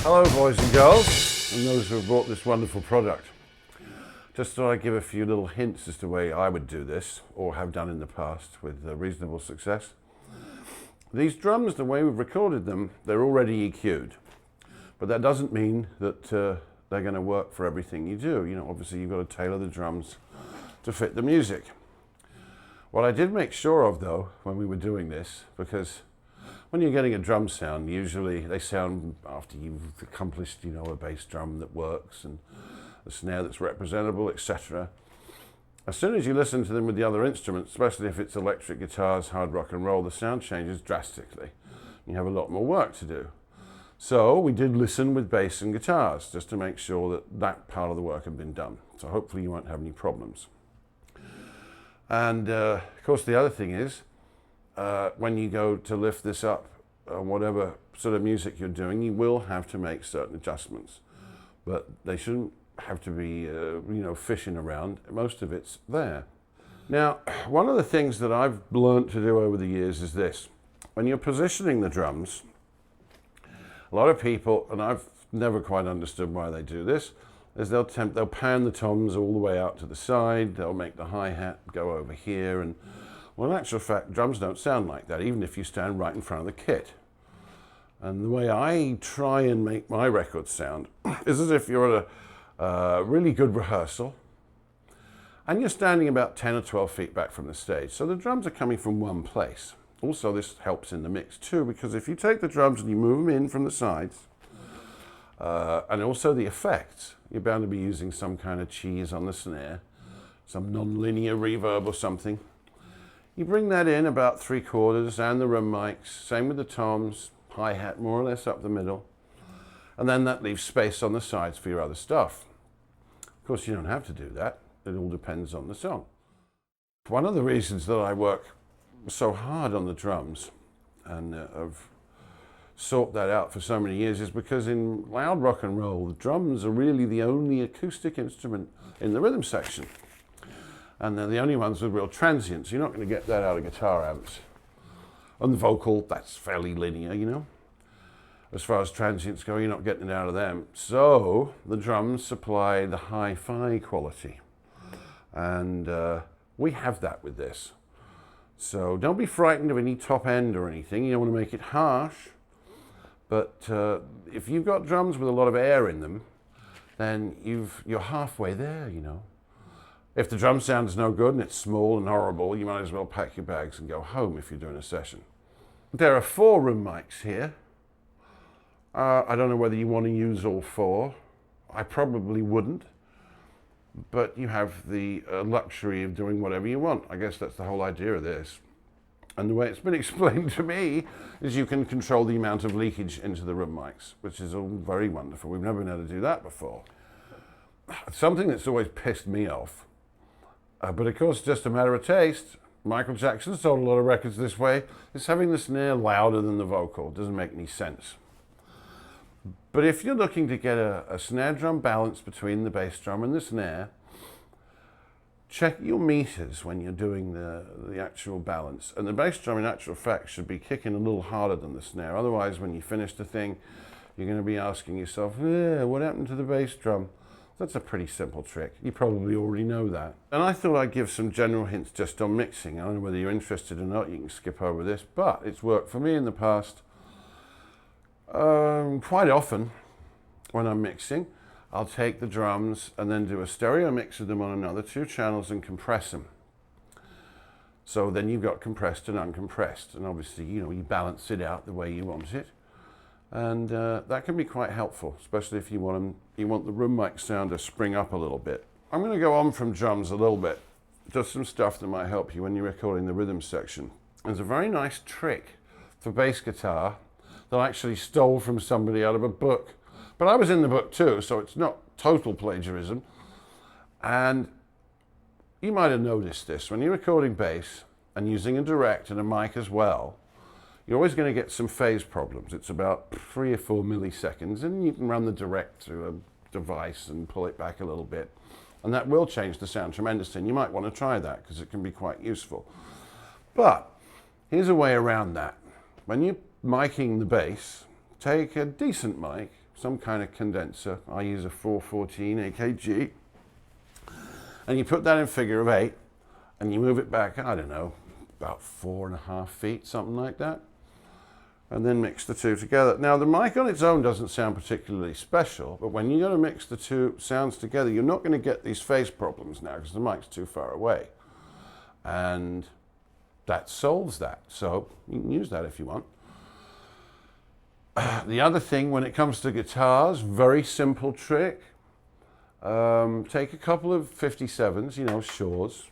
Hello boys and girls, and those who have bought this wonderful product. Just thought I'd give a few little hints as to the way I would do this, or have done in the past with reasonable success. These drums, the way we've recorded them, they're already EQ'd. But that doesn't mean that they're going to work for everything you do. You know, obviously you've got to tailor the drums to fit the music. What I did make sure of though, when we were doing this, because when you're getting a drum sound, usually they sound after you've accomplished, you know, a bass drum that works and a snare that's representable, etc. As soon as you listen to them with the other instruments, especially if it's electric guitars, hard rock and roll, the sound changes drastically. You have a lot more work to do. So we did listen with bass and guitars just to make sure that that part of the work had been done. So hopefully you won't have any problems. And of course the other thing is, when you go to lift this up on whatever sort of music you're doing, you will have to make certain adjustments. But they shouldn't have to be, you know, fishing around. Most of it's there. Now, one of the things that I've learned to do over the years is this. When you're positioning the drums, a lot of people, and I've never quite understood why they do this, is they'll pan the toms all the way out to the side, they'll make the hi-hat go over here, and well, in actual fact, drums don't sound like that, even if you stand right in front of the kit. And the way I try and make my records sound is as if you're at a really good rehearsal, and you're standing about 10 or 12 feet back from the stage. So the drums are coming from one place. Also, this helps in the mix too, because if you take the drums and you move them in from the sides, and also the effects, you're bound to be using some kind of cheese on the snare, some non-linear reverb or something. You bring that in about 3/4 and the room mics, same with the toms, hi-hat more or less up the middle, and then that leaves space on the sides for your other stuff. Of course, you don't have to do that. It all depends on the song. One of the reasons that I work so hard on the drums, and I've sought that out for so many years, is because in loud rock and roll, the drums are really the only acoustic instrument in the rhythm section. And they're the only ones with real transients. You're not going to get that out of guitar amps. On the vocal, that's fairly linear, you know. As far as transients go, you're not getting it out of them. So the drums supply the hi-fi quality. And we have that with this. So don't be frightened of any top end or anything. You don't want to make it harsh. But if you've got drums with a lot of air in them, then you're halfway there, you know. If the drum sound is no good and it's small and horrible, you might as well pack your bags and go home if you're doing a session. There are 4 room mics here. I don't know whether you want to use all 4. I probably wouldn't. But you have the luxury of doing whatever you want. I guess that's the whole idea of this. And the way it's been explained to me is you can control the amount of leakage into the room mics, which is all very wonderful. We've never been able to do that before. Something that's always pissed me off, but of course, just a matter of taste. Michael Jackson sold a lot of records this way. Is having the snare louder than the vocal. It doesn't make any sense. But if you're looking to get a snare drum balance between the bass drum and the snare, check your meters when you're doing the actual balance. And the bass drum, in actual fact, should be kicking a little harder than the snare. Otherwise, when you finish the thing, you're going to be asking yourself, what happened to the bass drum? That's a pretty simple trick. You probably already know that. And I thought I'd give some general hints just on mixing. I don't know whether you're interested or not. You can skip over this, but it's worked for me in the past. Quite often, when I'm mixing, I'll take the drums and then do a stereo mix of them on another 2 channels and compress them. So then you've got compressed and uncompressed. And obviously, you know, you balance it out the way you want it. And that can be quite helpful, especially if you want the room mic sound to spring up a little bit. I'm going to go on from drums a little bit, just some stuff that might help you when you're recording the rhythm section. There's a very nice trick for bass guitar that I actually stole from somebody out of a book. But I was in the book too, so it's not total plagiarism. And you might have noticed this, when you're recording bass and using a direct and a mic as well, you're always going to get some phase problems. It's about 3 or 4 milliseconds, and you can run the direct through a device and pull it back a little bit. And that will change the sound tremendously, and you might want to try that because it can be quite useful. But here's a way around that. When you're miking the bass, take a decent mic, some kind of condenser. I use a 414 AKG. And you put that in figure of 8, and you move it back, I don't know, about 4.5 feet, something like that. And then mix the two together. Now the mic on its own doesn't sound particularly special, but when you're going to mix the two sounds together, you're not going to get these phase problems now because the mic's too far away. And that solves that. So you can use that if you want. The other thing when it comes to guitars, very simple trick. Take a couple of 57s, you know, Shores,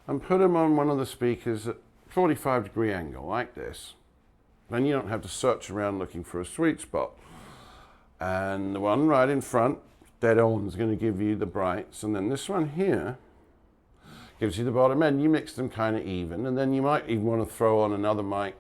and put them on one of the speakers at 45-degree angle like this. Then you don't have to search around looking for a sweet spot. And the one right in front, dead on, is going to give you the brights. And then this one here gives you the bottom end. You mix them kind of even. And then you might even want to throw on another mic,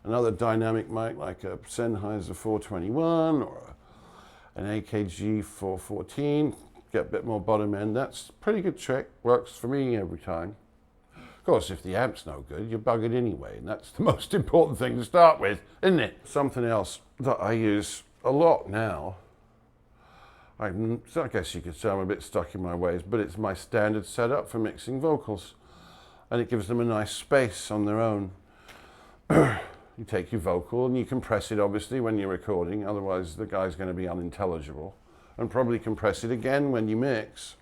another dynamic mic like a Sennheiser 421 or an AKG 414. Get a bit more bottom end. That's a pretty good trick. Works for me every time. Of course, if the amp's no good, you bug it anyway, and that's the most important thing to start with, isn't it? Something else that I use a lot now, I guess you could say I'm a bit stuck in my ways, but it's my standard setup for mixing vocals, and it gives them a nice space on their own. You take your vocal and you compress it, obviously, when you're recording, otherwise the guy's going to be unintelligible, and probably compress it again when you mix.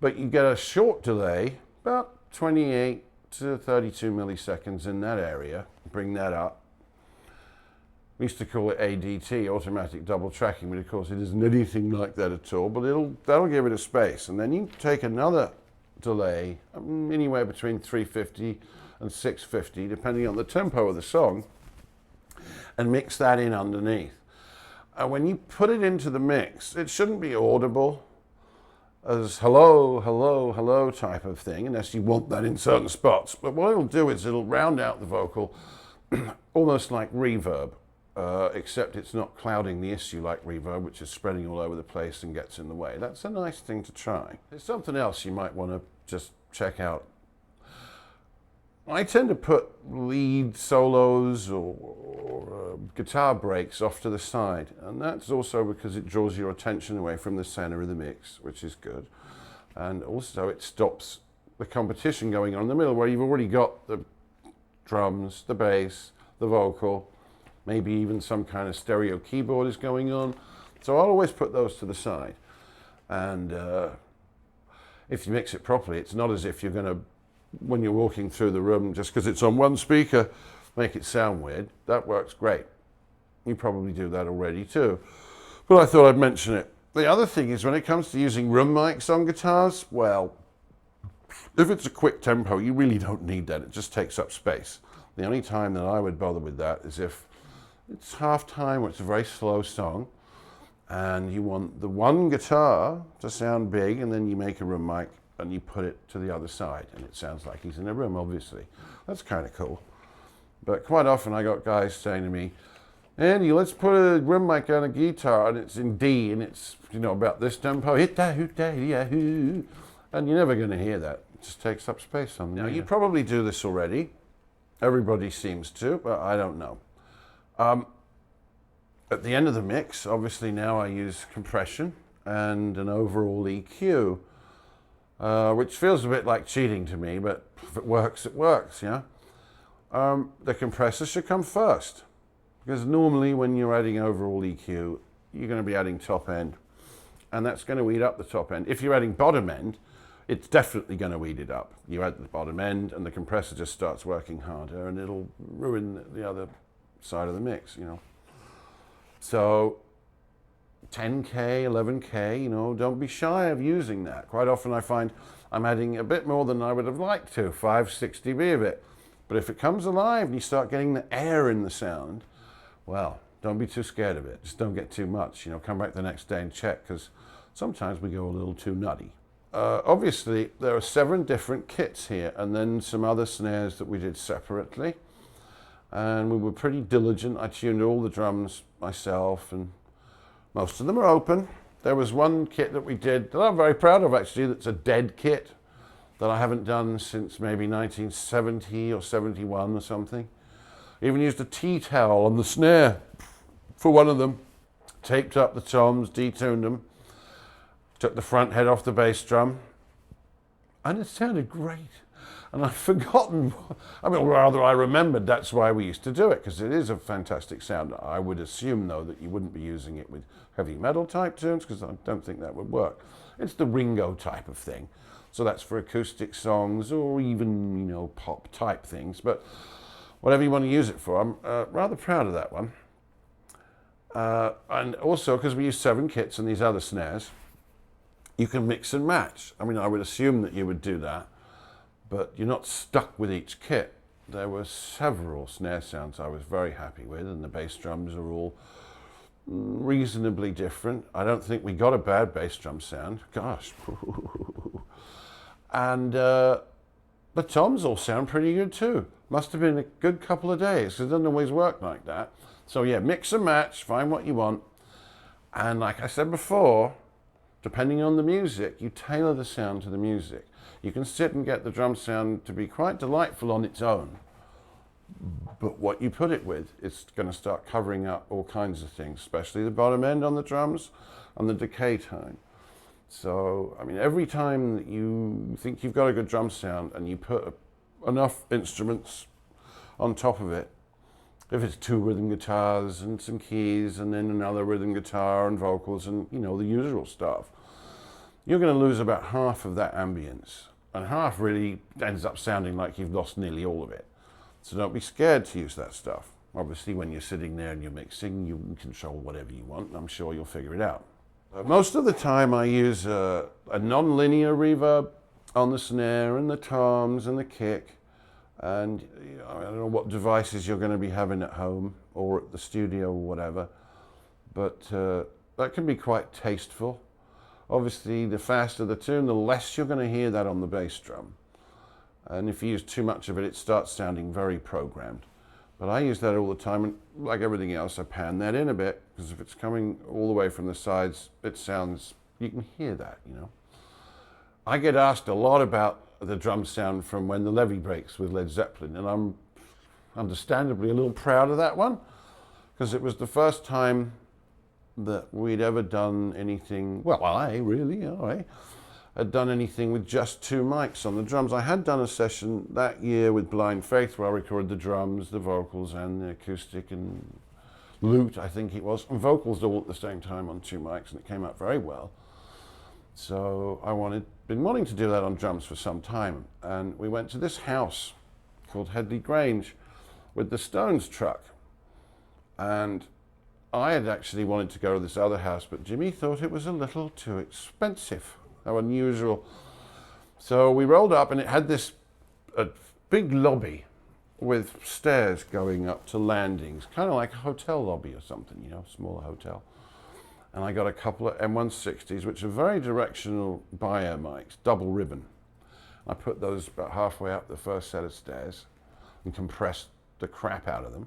But you get a short delay, about 28 to 32 milliseconds in that area. Bring that up. We used to call it ADT, automatic double tracking, but of course it isn't anything like that at all, but that'll give it a space. And then you take another delay, anywhere between 350 and 650, depending on the tempo of the song, and mix that in underneath. When you put it into the mix, it shouldn't be audible as hello, hello, hello type of thing, unless you want that in certain spots. But what it'll do is it'll round out the vocal almost like reverb, except it's not clouding the issue like reverb, which is spreading all over the place and gets in the way. That's a nice thing to try. There's something else you might want to just check out. I tend to put lead solos or guitar breaks off to the side, and that's also because it draws your attention away from the center of the mix, which is good. And also it stops the competition going on in the middle where you've already got the drums, the bass, the vocal, maybe even some kind of stereo keyboard is going on. So I'll always put those to the side. And if you mix it properly, it's not as if you're going to, when you're walking through the room, just because it's on one speaker, make it sound weird. That works great. You probably do that already too. But I thought I'd mention it. The other thing is when it comes to using room mics on guitars, well, if it's a quick tempo, you really don't need that. It just takes up space. The only time that I would bother with that is if it's half time or it's a very slow song and you want the one guitar to sound big, and then you make a room mic and you put it to the other side and it sounds like he's in a room, obviously. That's kind of cool. But quite often I got guys saying to me, Andy, let's put a room mic on a guitar and it's in D and it's, you know, about this tempo, hit da hoo da ya hoo. And you're never going to hear that. It just takes up space on the. Now you probably do this already. Everybody seems to, but I don't know. At the end of the mix, obviously now I use compression and an overall EQ. Which feels a bit like cheating to me, but if it works, yeah? The compressor should come first, because normally when you're adding overall EQ, you're going to be adding top end, and that's going to eat up the top end. If you're adding bottom end, it's definitely going to eat it up. You add the bottom end, and the compressor just starts working harder, and it'll ruin the other side of the mix, you know? So 10K, 11K, you know, don't be shy of using that. Quite often I find I'm adding a bit more than I would have liked to, 5, 6 dB of it. But if it comes alive and you start getting the air in the sound, well, don't be too scared of it. Just don't get too much, you know, come back the next day and check, because sometimes we go a little too nutty. Obviously, there are 7 different kits here, and then some other snares that we did separately. And we were pretty diligent. I tuned all the drums myself, and most of them are open. There was one kit that we did that I'm very proud of, actually, that's a dead kit that I haven't done since maybe 1970 or 71 or something. Even used a tea towel on the snare for one of them. taped up the toms, detuned them, took the front head off the bass drum, and it sounded great. And I've forgotten, I mean, rather I remembered that's why we used to do it, because it is a fantastic sound. I would assume, though, that you wouldn't be using it with heavy metal type tunes, because I don't think that would work. It's the Ringo type of thing. So that's for acoustic songs or even, you know, pop type things. But whatever you want to use it for, I'm rather proud of that one. And also, because we use 7 kits and these other snares, you can mix and match. I mean, I would assume that you would do that, but you're not stuck with each kit. There were several snare sounds I was very happy with, and the bass drums are all reasonably different. I don't think we got a bad bass drum sound. Gosh. And the toms all sound pretty good too. Must have been a good couple of days, because it doesn't always work like that. So yeah, mix and match, find what you want. And like I said before, depending on the music, you tailor the sound to the music. You can sit and get the drum sound to be quite delightful on its own, but what you put it with is going to start covering up all kinds of things, especially the bottom end on the drums and the decay tone. So, I mean, every time that you think you've got a good drum sound and you put enough instruments on top of it, if it's 2 rhythm guitars and some keys and then another rhythm guitar and vocals and, you know, the usual stuff, you're going to lose about half of that ambience. And half really ends up sounding like you've lost nearly all of it. So don't be scared to use that stuff. Obviously, when you're sitting there and you're mixing, you can control whatever you want, and I'm sure you'll figure it out. Most of the time I use a non-linear reverb on the snare and the toms and the kick. And you know, I don't know what devices you're going to be having at home or at the studio or whatever, but that can be quite tasteful. Obviously, the faster the tune, the less you're going to hear that on the bass drum. And if you use too much of it, it starts sounding very programmed. But I use that all the time, and like everything else, I pan that in a bit, because if it's coming all the way from the sides, it sounds, you can hear that, you know. I get asked a lot about the drum sound from When the Levee Breaks with Led Zeppelin, and I'm understandably a little proud of that one, because it was the first time that we'd ever done anything, well, I had done anything with just 2 mics on the drums. I had done a session that year with Blind Faith where I recorded the drums, the vocals, and the acoustic and lute, I think it was, and vocals all at the same time on 2 mics, and it came out very well. So I been wanting to do that on drums for some time, and we went to this house called Headley Grange with the Stones truck, and I had actually wanted to go to this other house, but Jimmy thought it was a little too expensive, how unusual. So we rolled up, and it had this big lobby with stairs going up to landings, kind of like a hotel lobby or something, you know, smaller hotel. And I got a couple of M160s, which are very directional bio mics, double ribbon. I put those about halfway up the first set of stairs and compressed the crap out of them.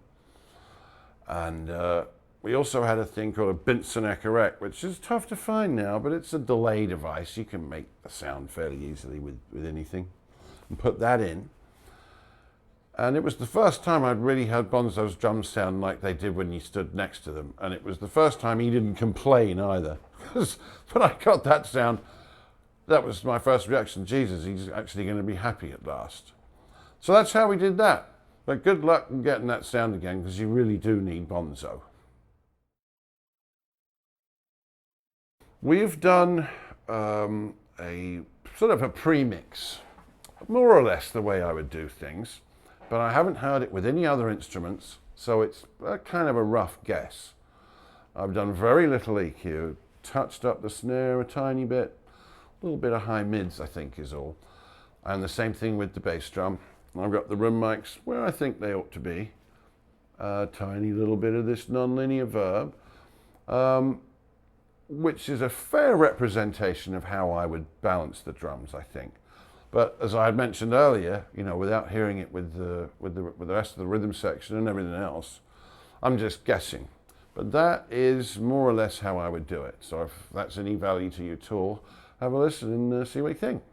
And we also had a thing called a Binson Echo, which is tough to find now, but it's a delay device. You can make the sound fairly easily with anything, and put that in. And it was the first time I'd really heard Bonzo's drums sound like they did when you stood next to them. And it was the first time he didn't complain either. When I got that sound, that was my first reaction. Jesus, he's actually going to be happy at last. So that's how we did that. But good luck in getting that sound again, because you really do need Bonzo. We've done a sort of a pre-mix, more or less the way I would do things, but I haven't heard it with any other instruments, so it's a kind of a rough guess. I've done very little EQ, touched up the snare a tiny bit, a little bit of high mids I think is all, and the same thing with the bass drum. I've got the room mics where I think they ought to be, a tiny little bit of this non-linear verb, which is a fair representation of how I would balance the drums, I think. But as I had mentioned earlier, you know, without hearing it with the rest of the rhythm section and everything else, I'm just guessing. But that is more or less how I would do it. So if that's any value to you at all, have a listen and see what you think.